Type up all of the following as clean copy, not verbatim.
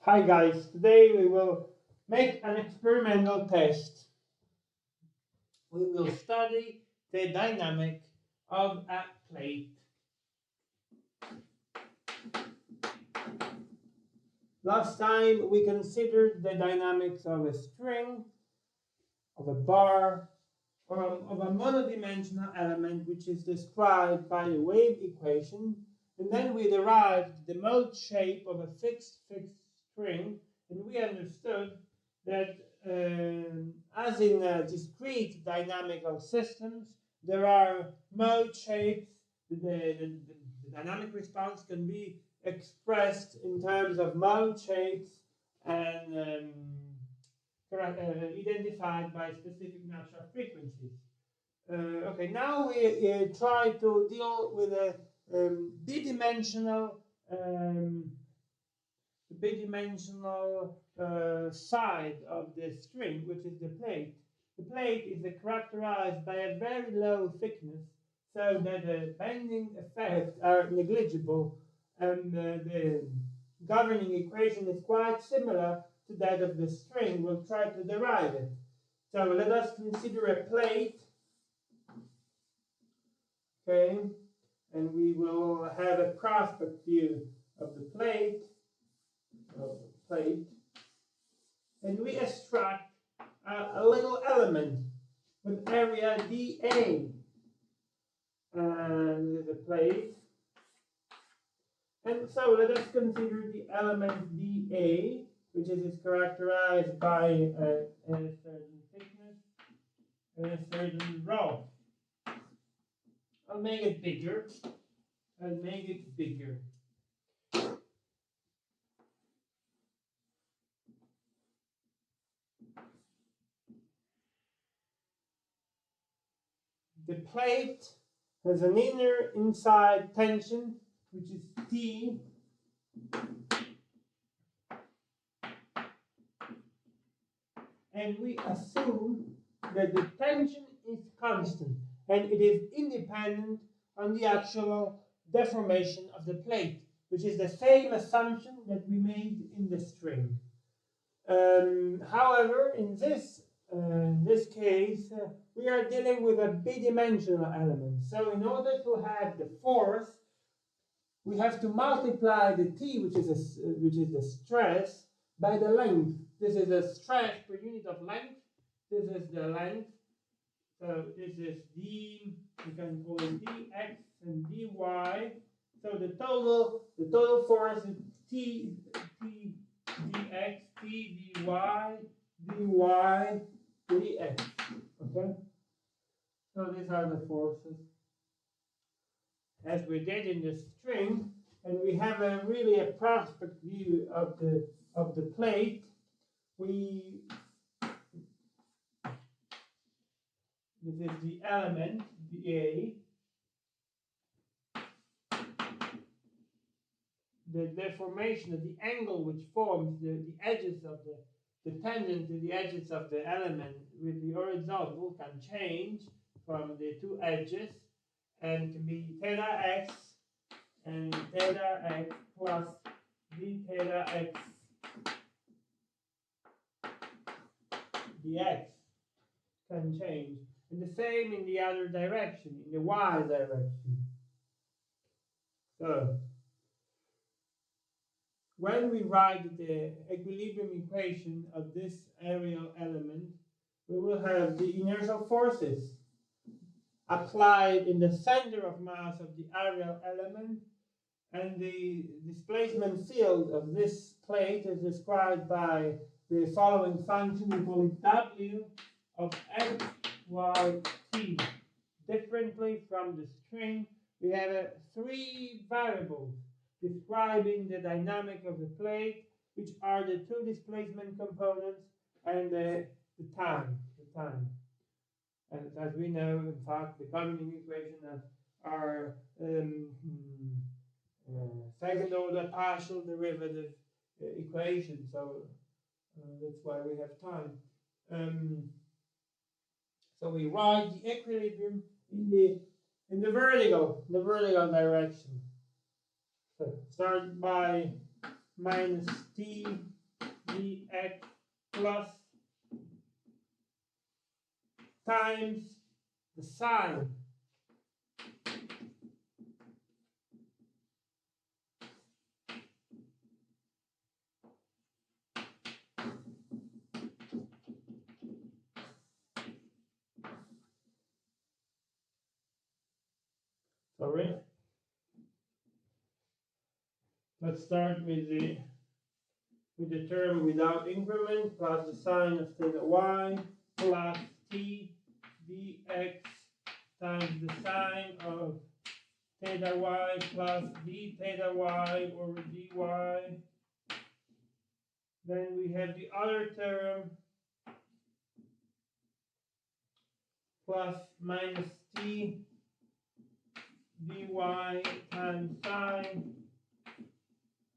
Hi guys, today we will make an experimental test. We will study the dynamic of a plate. Last time we considered the dynamics of a string, of a bar, or of a monodimensional element which is described by a wave equation, and then we derived the mode shape of a fixed string, and we understood that as in discrete dynamical systems, there are mode shapes. The dynamic response can be expressed in terms of mode shapes and identified by specific natural frequencies. Okay, now we try to deal with a bidimensional um, side of the string, which is the plate. The plate is characterized by a very low thickness, so that the bending effects are negligible, and the governing equation is quite similar to that of the string. We'll try to derive it. So let us consider a plate, okay, and we will have a prospect view of the plate, and we extract a little element with area dA, and there's a plate. And so let us consider the element dA, which is characterized by a certain thickness and a certain rho. I'll make it bigger. The plate has an inner inside tension, which is T, and we assume that the tension is constant and it is independent on the actual deformation of the plate, which is the same assumption that we made in the string. However, in this case, we are dealing with a bidimensional element. So in order to have the force, we have to multiply the T, which is the stress, by the length. This is the stress per unit of length. This is the length. So this is d, we can call it dx and dy. So the total force is T dx, T dy, dx. Okay? So these are the forces as we did in the string, and we have really a prospect view of the plate. This is the element, dA. The deformation of the angle which forms the edges of the tangent to the edges of the element with the horizontal can change from the two edges and can be theta x and theta x plus d theta x dx can change. And the same in the other direction, in the y direction. So when we write the equilibrium equation of this aerial element, we will have the inertial forces applied in the center of mass of the aerial element, and the displacement field of this plate is described by the following function. We call it W of x, y, t. Differently from the string, we have three variables describing the dynamic of the plate, which are the two displacement components and the time. And as we know, in fact, the governing equations are second order partial derivative equations, so that's why we have time. So we write the equilibrium in the vertical direction. So start by minus t dx plus times the sine sorry. Let's start with the term without increment plus the sine of theta y plus t dx times the sine of theta y plus d theta y over dy. Then we have the other term plus minus t dy times sine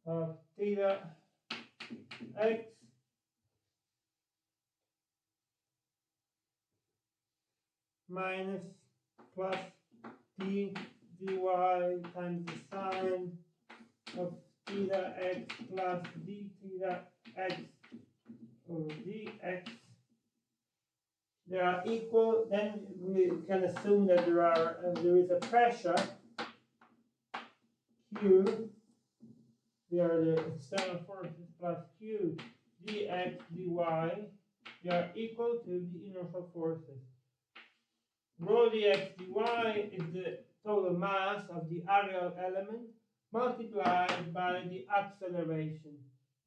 of theta x minus plus t dy times the sine of theta x plus d theta x over dx. They are equal. Then we can assume that there is a pressure Q. They are the external forces plus Q dx dy. They are equal to the inertial forces. Rho dx dy is the total mass of the aerial element multiplied by the acceleration,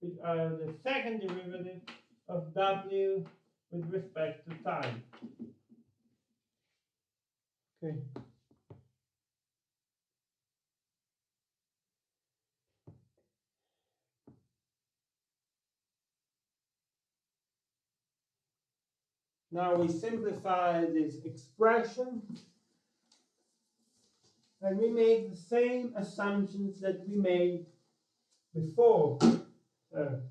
which are the second derivative of w with respect to time. Okay. Now we simplify this expression and we make the same assumptions that we made before. The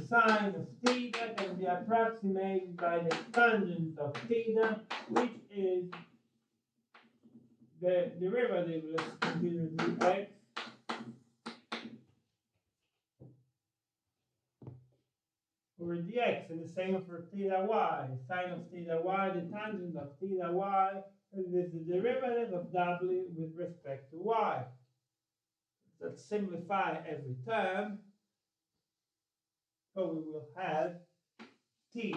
sine of theta can be approximated by the tangent of theta, which is the derivative, let's consider dx, over dx, and the same for theta y. Sine of theta y, the tangent of theta y, and this is the derivative of w with respect to y. Let's simplify every term. So we will have t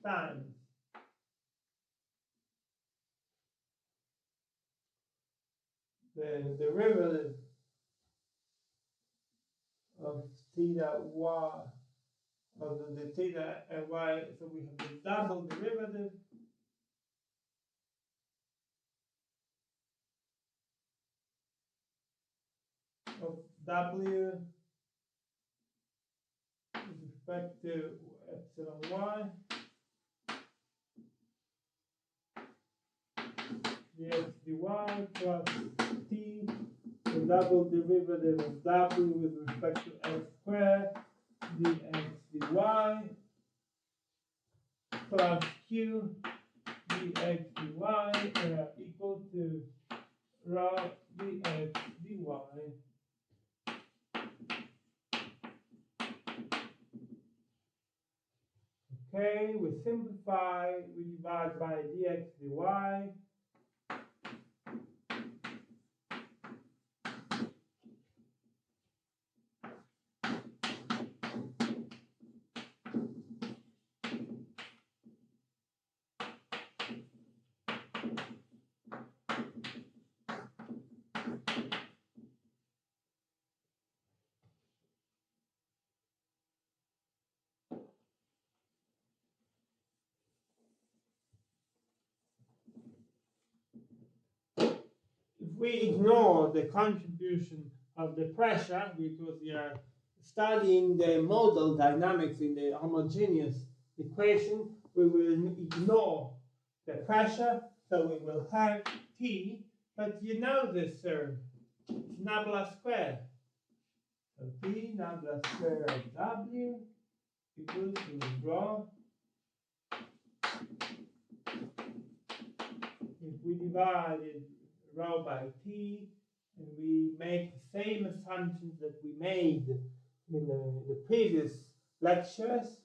times the derivative of theta y, of the theta and y, so we have the double derivative of w with respect to epsilon y dx dy plus t, the double derivative of w with respect to x squared dx dy plus q dx dy equal to rho dx dy. Okay, we simplify, we divide by dx dy. If we ignore the contribution of the pressure, because we are studying the modal dynamics in the homogeneous equation, we will ignore the pressure, so we will have T, but you know this term, it's nabla squared. So T nabla squared of W equals to rho. If we divide it rho by T, and we make the same assumptions that we made in the previous lectures.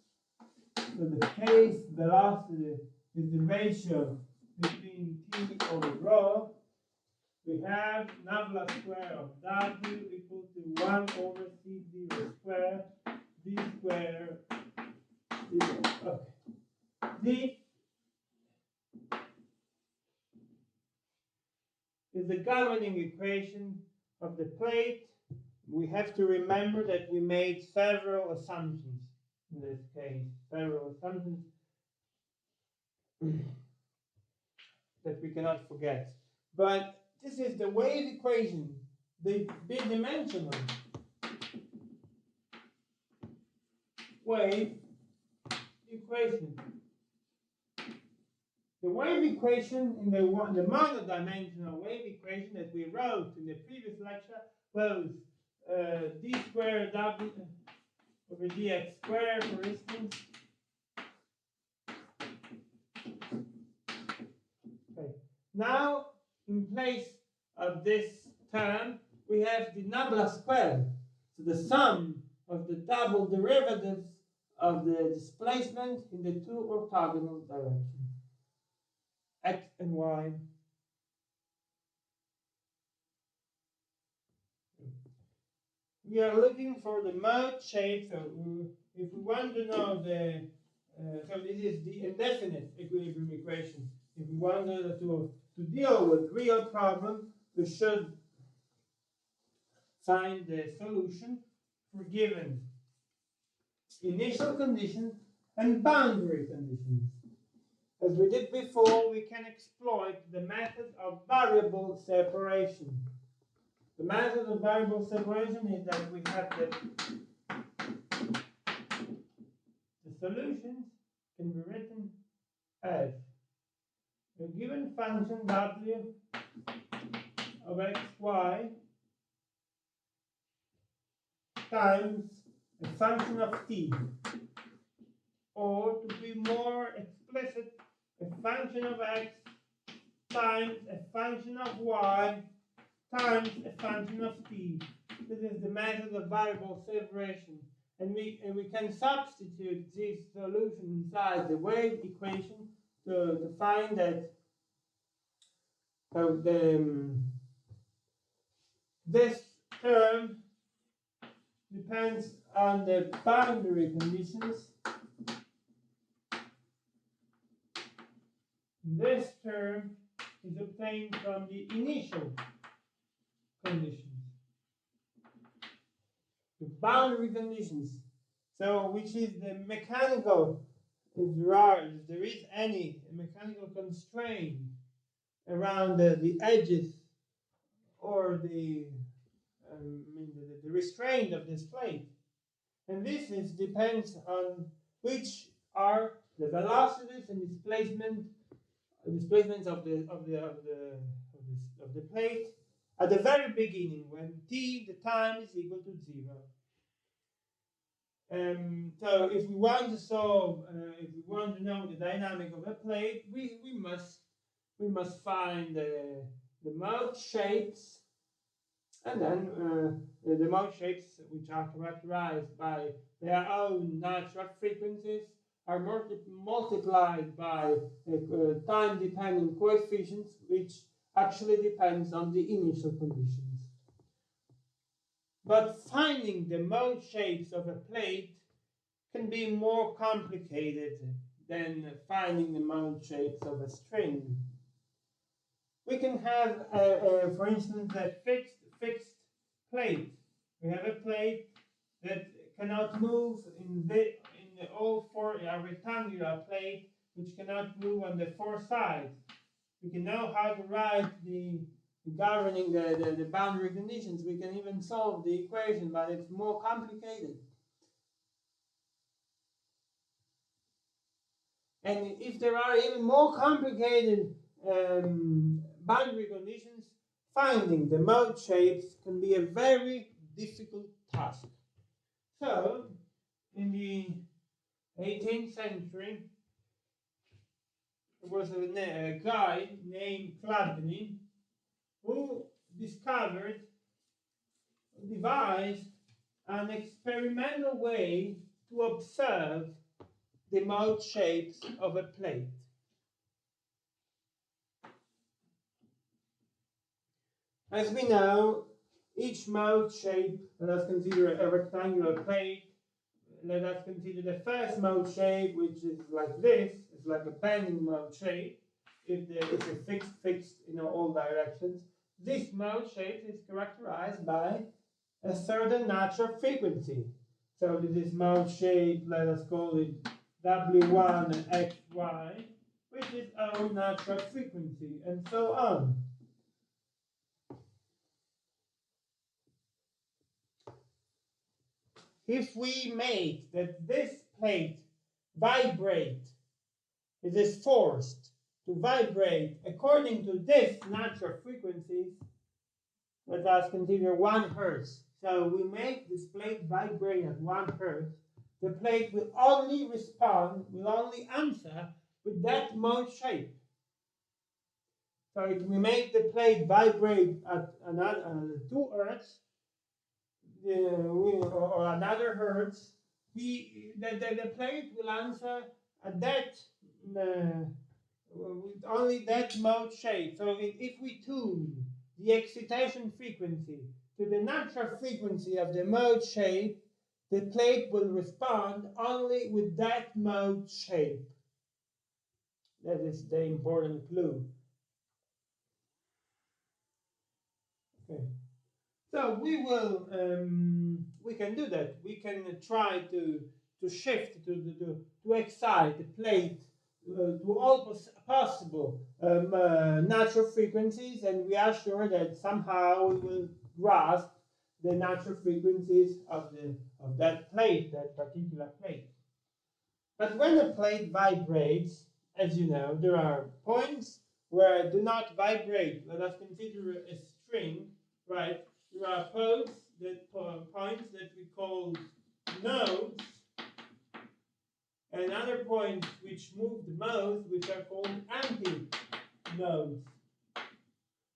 So the phase velocity is the ratio between t over rho. We have nabla square of w equal to 1 over c0 square d square is okay. D is the governing equation of the plate. We have to remember that we made several assumptions in this case, several assumptions that we cannot forget. But this is the wave equation, the bidimensional wave equation. The wave equation in the monodimensional wave equation that we wrote in the previous lecture was d squared w over dx squared, for instance. Okay. Now, in place of this term, we have the nabla square. So the sum of the double derivatives of the displacement in the two orthogonal directions, x and y. We are looking for the mode shape. So if we want to know the, so this is the indefinite equilibrium equation. If we want to deal with real problem, we should find the solution for given initial conditions and boundary conditions. As we did before, we can exploit the method of variable separation. The method of variable separation is that we have the solutions can be written as a given function w of xy times a function of t, or to be more explicit, a function of x times a function of y times a function of t. This is the method of variable separation. And we can substitute this solution inside the wave equation to find that this term depends on the boundary conditions. This term is obtained from the initial conditions. The boundary conditions. So, which is the mechanical, if there is any mechanical constraint around the edges or the restraint of this plate. And this depends on which are the velocities and displacements of the plate at the very beginning, when t, the time, is equal to 0. So if we want to solve, if we want to know the dynamic of a plate, we must find the mode shapes, and then the mode shapes, which are characterized by their own natural frequencies, are multiplied by time-dependent coefficients, which actually depends on the initial conditions. But finding the mode shapes of a plate can be more complicated than finding the mode shapes of a string. We can have, for instance, a fixed plate. We have a plate that cannot move all four, a rectangular plate which cannot move on the four sides. We can know how to write the governing the boundary conditions. We can even solve the equation, but it's more complicated. And if there are even more complicated boundary conditions, finding the mode shapes can be a very difficult task. So, in the 18th century, there was a guy named Chladni who devised an experimental way to observe the mode shapes of a plate. As we know, each mode shape, let us consider a rectangular plate. Let us consider the first mode shape, which is like this. It's like a bending mode shape. It's a fixed in all directions. This mode shape is characterized by a certain natural frequency. So this is mode shape, let us call it W1 and XY, which is our natural frequency, and so on. If we make that this plate vibrate, it is forced to vibrate according to this natural frequencies, let us consider 1 Hertz. So we make this plate vibrate at 1 Hertz. The plate will only respond, will only answer with that mode shape. So if we make the plate vibrate at another 2 Hertz, or another Hertz, the plate will answer at that with only that mode shape. So if we tune the excitation frequency to the natural frequency of the mode shape, the plate will respond only with that mode shape. That is the important clue. Okay. So we can do that. We can try to shift, to excite the plate to all possible natural frequencies, and we are sure that somehow we will grasp the natural frequencies of that plate, that particular plate. But when a plate vibrates, as you know, there are points where it do not vibrate. Let us consider a string, right? There are points that we call nodes, and other points which move the most, which are called anti-nodes.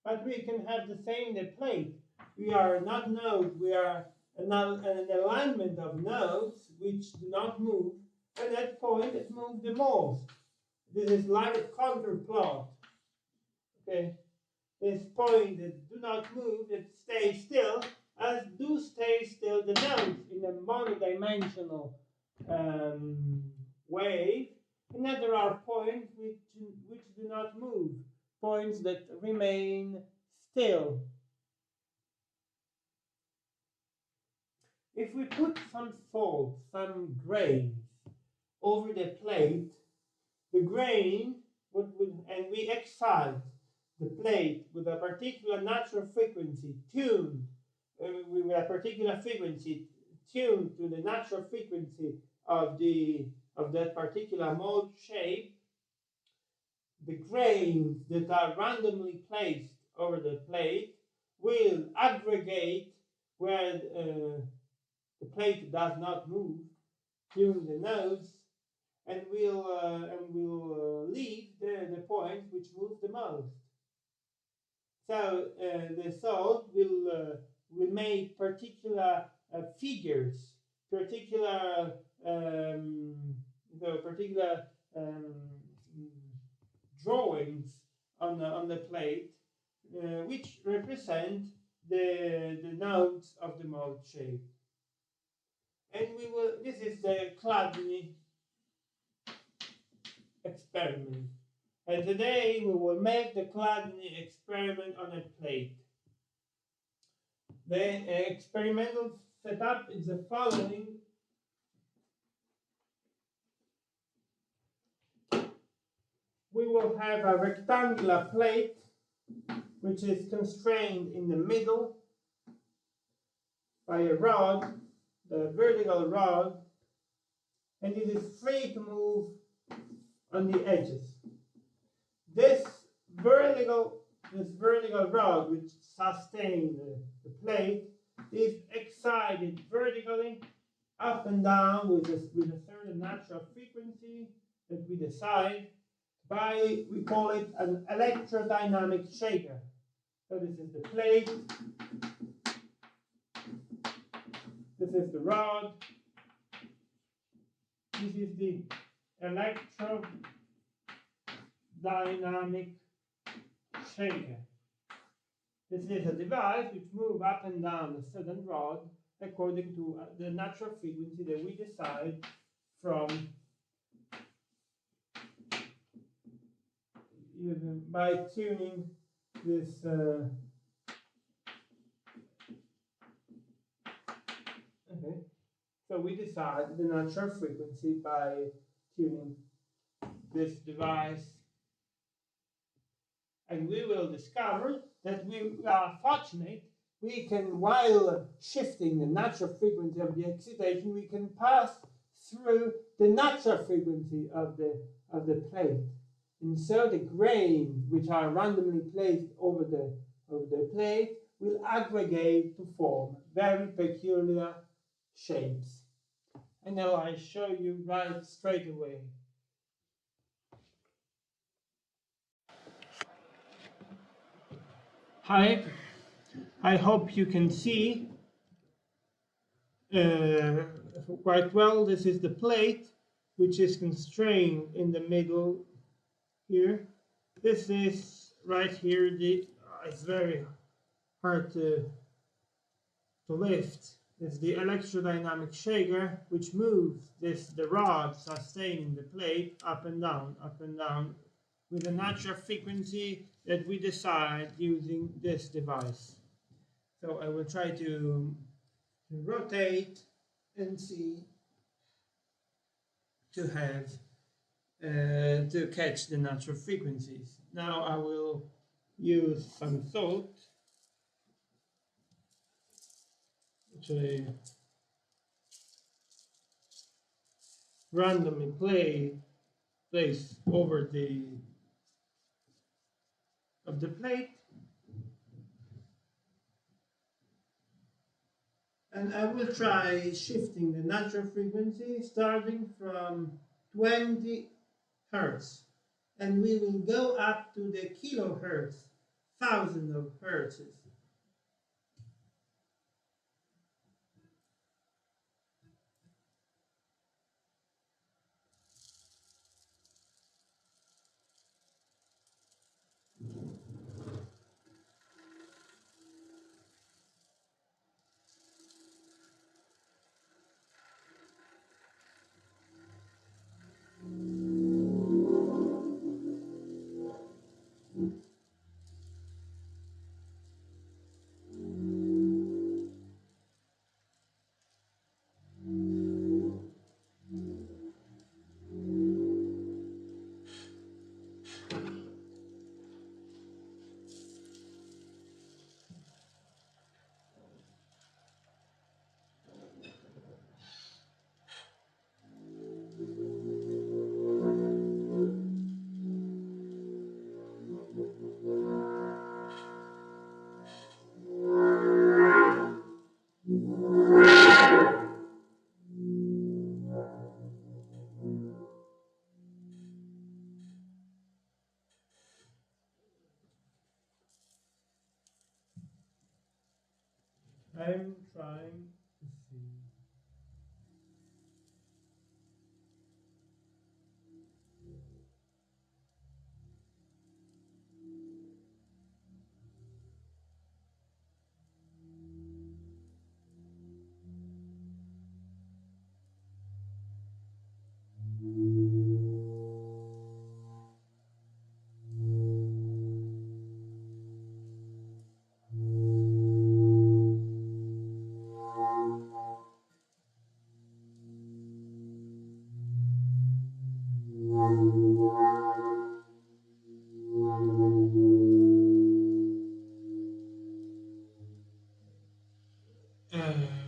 But we can have the same in the plate. We are not node, we are an alignment of nodes which do not move, and that point that moves the most. This is like a contour plot. Okay, this point that do not move, that stays still, as do stay still the nodes in a monodimensional wave, and then there are points which do not move, points that remain still. If we put some salt, some grains over the plate, the grain and we excite the plate with a particular natural frequency tuned with a particular frequency tuned to the natural frequency of that particular mode shape, the grains that are randomly placed over the plate will aggregate where the plate does not move during the nodes, and will leave the points which move the most. So the salt will make particular figures, particular drawings on the plate, which represent the nodes of the mode shape. And this is the Chladni experiment. And today we will make the Chladni experiment on a plate. The experimental setup is the following. We will have a rectangular plate which is constrained in the middle by a rod, the vertical rod, and it is free to move on the edges. This vertical rod which sustains the plate is excited vertically up and down with a certain natural frequency that we decide by, we call it an electrodynamic shaker. So this is the plate. This is the rod. This is the electrodynamic shaker. This is a device which moves up and down a certain rod according to the natural frequency that we decide from by tuning this okay. So we decide the natural frequency by tuning this device, and we will discover that we are fortunate. We can, while shifting the natural frequency of the excitation, we can pass through the natural frequency of the plate. And so the grains, which are randomly placed over the plate, will aggregate to form very peculiar shapes. And now I show you right straight away. Hi, I hope you can see quite well. This is the plate, which is constrained in the middle here. This is right here. It's very hard to lift. It's the electrodynamic shaker, which moves the rod sustaining the plate up and down, with a natural frequency that we decide using this device. So I will try to rotate and see to have to catch the natural frequencies. Now I will use some salt, which I randomly place over the plate, and I will try shifting the natural frequency starting from 20 hertz, and we will go up to the kilohertz, thousands of hertz. I'm trying to see.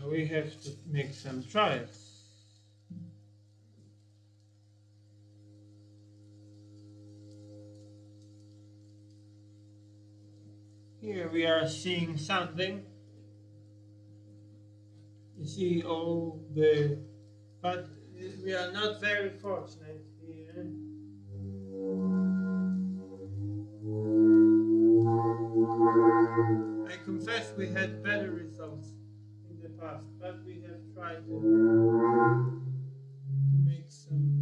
We have to make some trials. Here we are seeing something. You see all the, but we are not very fortunate here. I confess we had better results in the past, but we have tried to make some.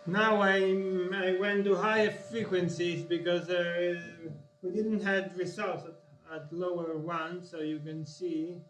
Now I went to higher frequencies because we didn't have results at lower one, so you can see.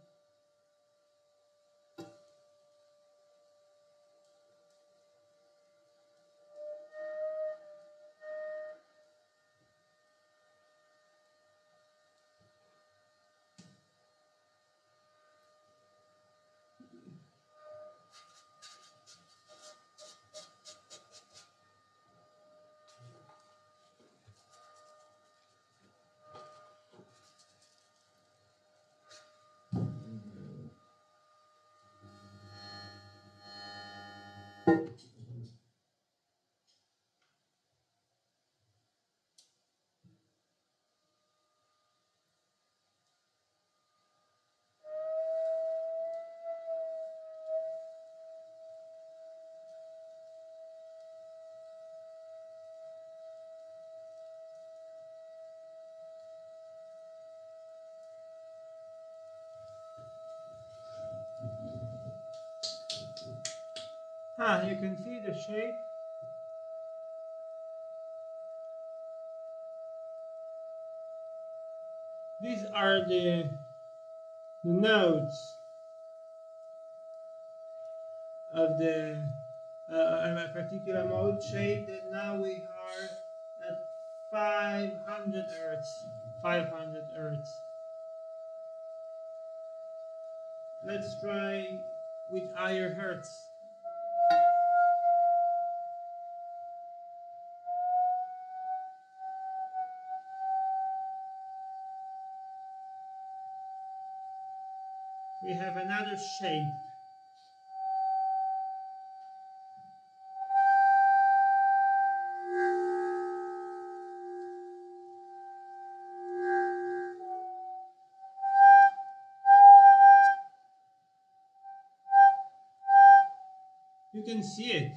You can see the shape. These are the nodes of the a particular mode shape, and now we are at 500 Hertz. 500 Hertz. Let's try with higher Hertz. We have another shape. You can see it.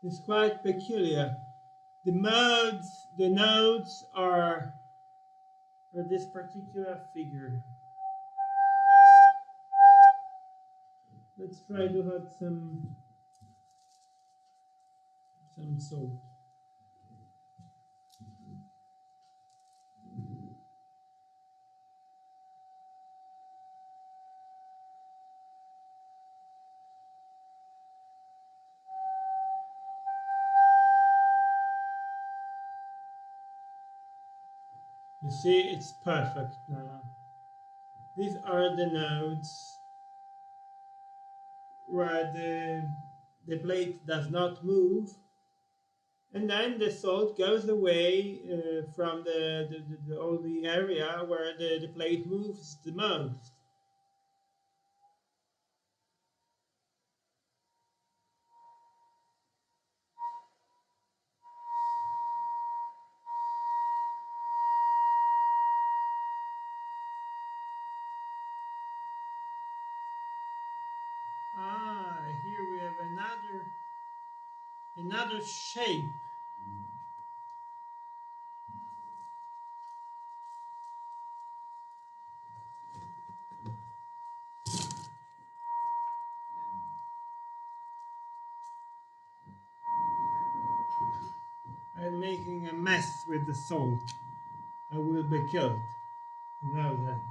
It's quite peculiar. The nodes are this particular figure. Let's try to have some salt. You see, it's perfect now. These are the nodes where the plate does not move, and then the salt goes away from all the area where the plate moves the most. Here we have another shape. I'm making a mess with the salt. I will be killed. You know that.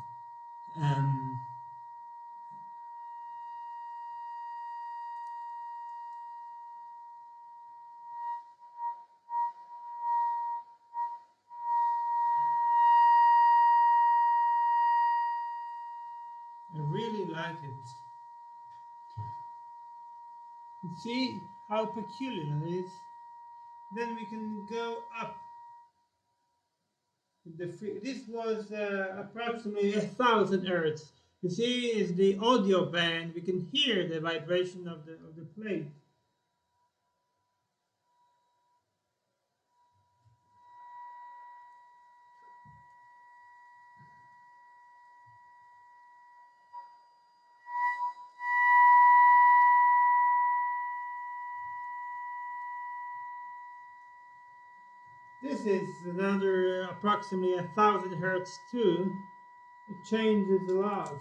like it. You see how peculiar it is? Then we can go up. This was approximately 1,000 hertz. You see, is the audio band. We can hear the vibration of the plate. This is another approximately 1,000 hertz too. It changes a lot.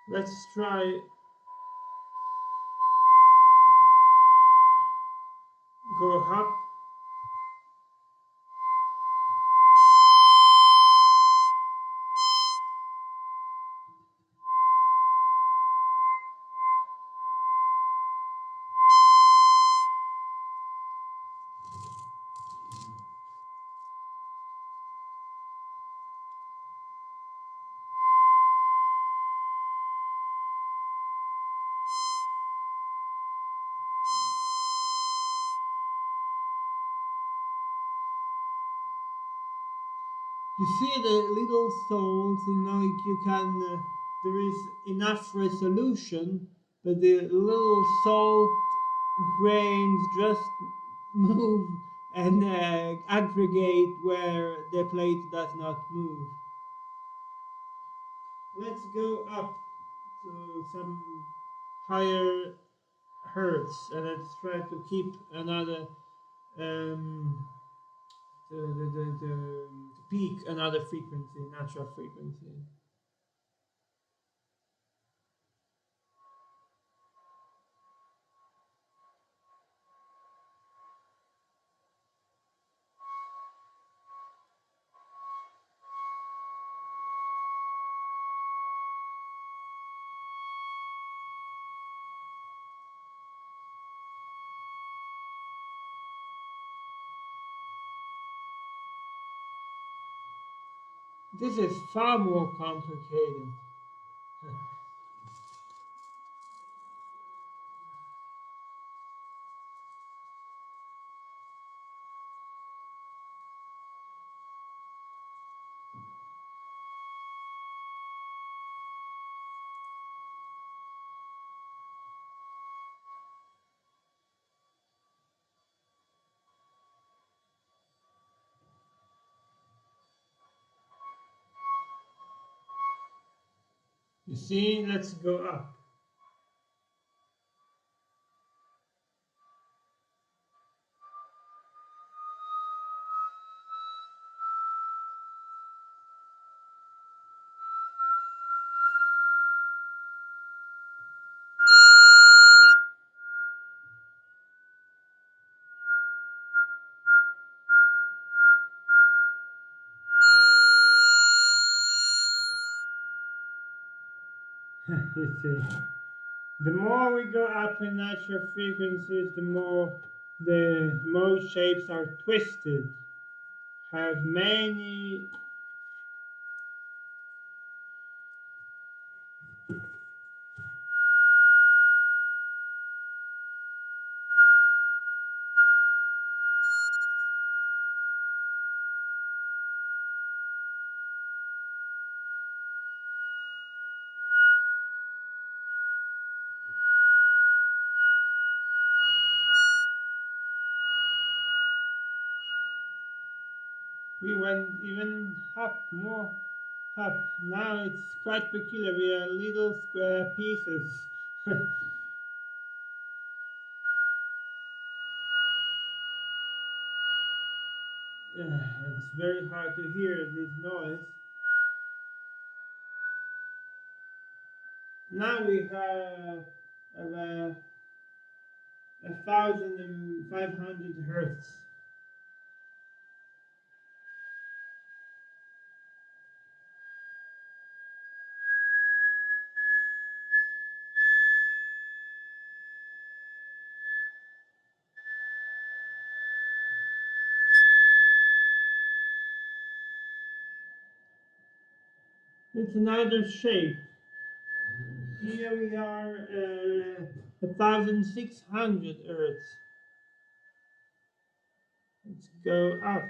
Let's try go up. You see the little souls, you can, there is enough resolution, but the little salt grains just move and aggregate where the plate does not move. Let's go up to some higher hertz and let's try to keep another to peak another frequency, natural frequency. This is far more complicated. You see, let's go up. You see, the more we go up in natural frequencies, the more the mode shapes are twisted, have many. We went even up, more up. Now it's quite peculiar. We are little square pieces. It's very hard to hear this noise. Now we have 1,500 hertz. It's another shape. Here we are 1600 Earths. Let's go up.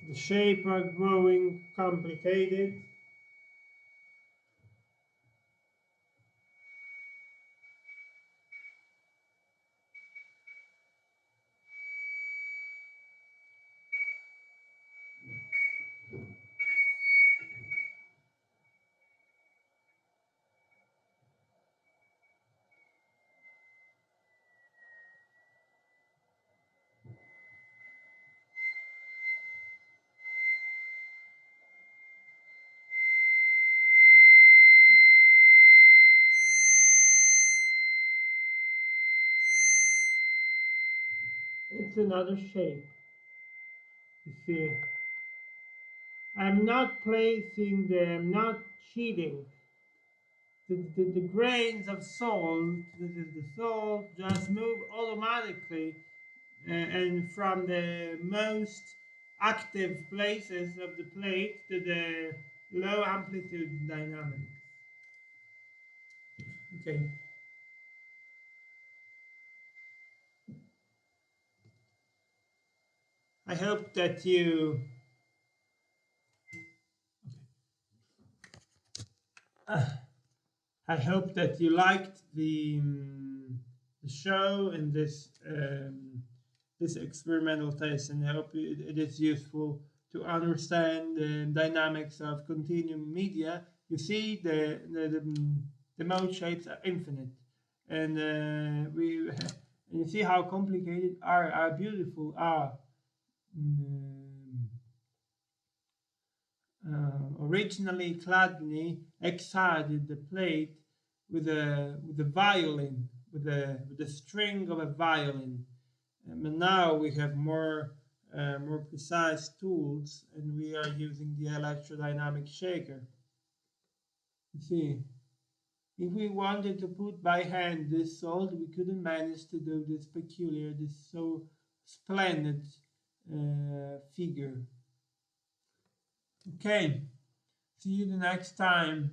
The shape are growing complicated. It's another shape. You see, I'm not placing them, not cheating. The grains of salt, this is the salt, just move automatically and from the most active places of the plate to the low amplitude dynamics. Okay. I hope that you I hope that you liked the show and this experimental test, and I hope it is useful to understand the dynamics of continuum media. You see, the mode shapes are infinite, and we and you see how complicated are beautiful are. Mm, Originally, Chladni excited the plate with a violin, with a string of a violin. But now we have more precise tools, and we are using the electrodynamic shaker. You see, if we wanted to put by hand this salt, we couldn't manage to do this peculiar, this so splendid figure. Okay. See you the next time.